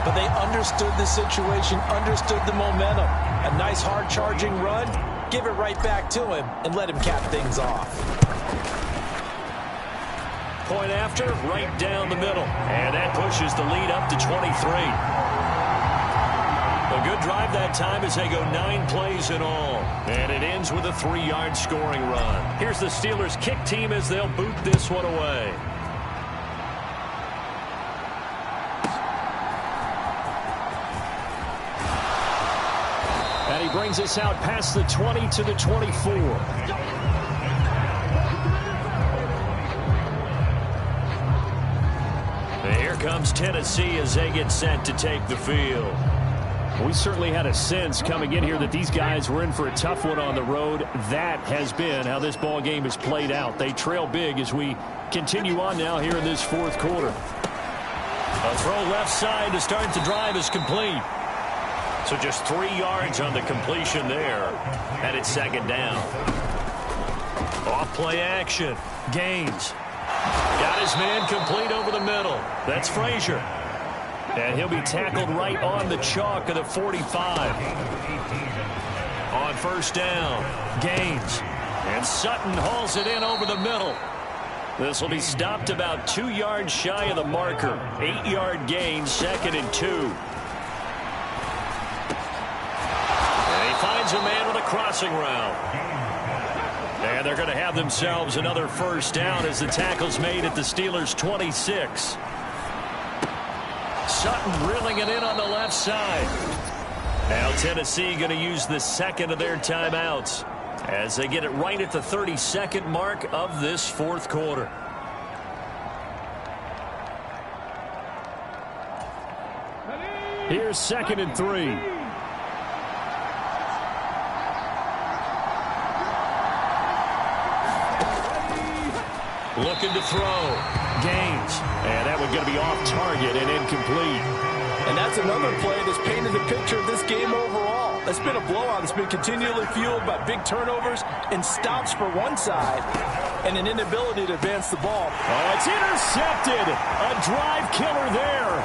but they understood the situation, understood the momentum. A nice hard-charging run, give it right back to him, and let him cap things off. Point after, right down the middle. And that pushes the lead up to 23. A good drive that time as they go 9 plays in all. And it ends with a 3-yard scoring run. Here's the Steelers kick team as they'll boot this one away. And he brings us out past the 20 to the 24. And here comes Tennessee as they get set to take the field. We certainly had a sense coming in here that these guys were in for a tough one on the road. That has been how this ball game has played out. They trail big as we continue on now here in this 4th quarter. A throw left side to start the drive is complete. So just 3 yards on the completion there. And it's second down. Off play action. Gaines. Got his man complete over the middle. That's Frazier. And he'll be tackled right on the chalk of the 45. On first down, Gaines. And Sutton hauls it in over the middle. This will be stopped about 2 yards shy of the marker. 8-yard gain, 2nd and 2. And he finds a man with a crossing route. And they're going to have themselves another first down as the tackle's made at the Steelers' 26. Sutton reeling it in on the left side. Now Tennessee going to use the second of their timeouts as they get it right at the 32nd mark of this fourth quarter. Here's 2nd and 3. Looking to throw. Gaines. And that one going to be off target and incomplete. And that's another play that's painted the picture of this game overall. It's been a blowout. It's been continually fueled by big turnovers and stops for one side and an inability to advance the ball. Oh, it's intercepted. A drive killer there.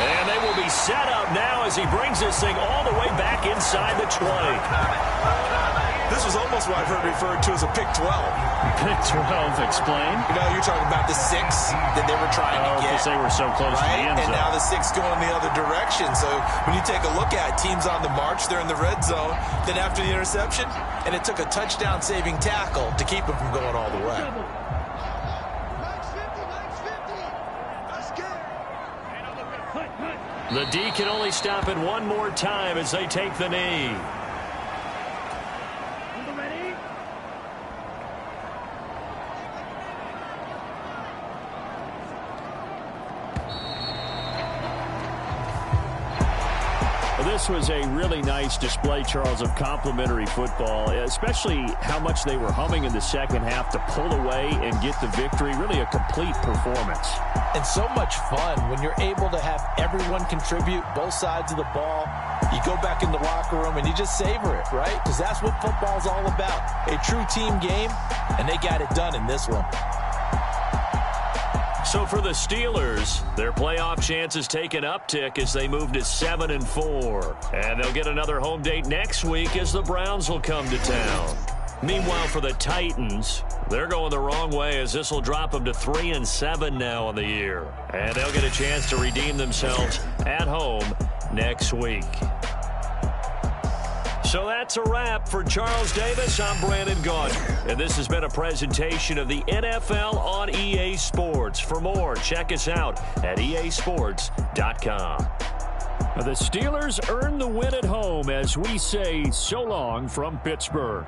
And they will be set up now as he brings this thing all the way back inside the 20. This was almost what I've heard referred to as a pick 12. Pick 12, explain. You know, you're talking about the 6 that they were trying to get. Because they were so close to the end zone. And now the 6 going the other direction. So when you take a look at teams on the march, they're in the red zone. Then after the interception, and it took a touchdown-saving tackle to keep them from going all the way. The D can only stop it one more time as they take the knee. This was a really nice display, Charles, of complimentary football, especially how much they were humming in the second half to pull away and get the victory. Really a complete performance. And so much fun when you're able to have everyone contribute, both sides of the ball. You go back in the locker room and you just savor it, right? Because that's what football's all about. A true team game, and they got it done in this one. So for the Steelers, their playoff chances take an uptick as they move to 7-4. And they'll get another home date next week as the Browns will come to town. Meanwhile, for the Titans, they're going the wrong way as this will drop them to 3-7 now on the year. And they'll get a chance to redeem themselves at home next week. So that's a wrap for Charles Davis. I'm Brandon Gaudin, and this has been a presentation of the NFL on EA Sports. For more, check us out at easports.com. The Steelers earn the win at home as we say so long from Pittsburgh.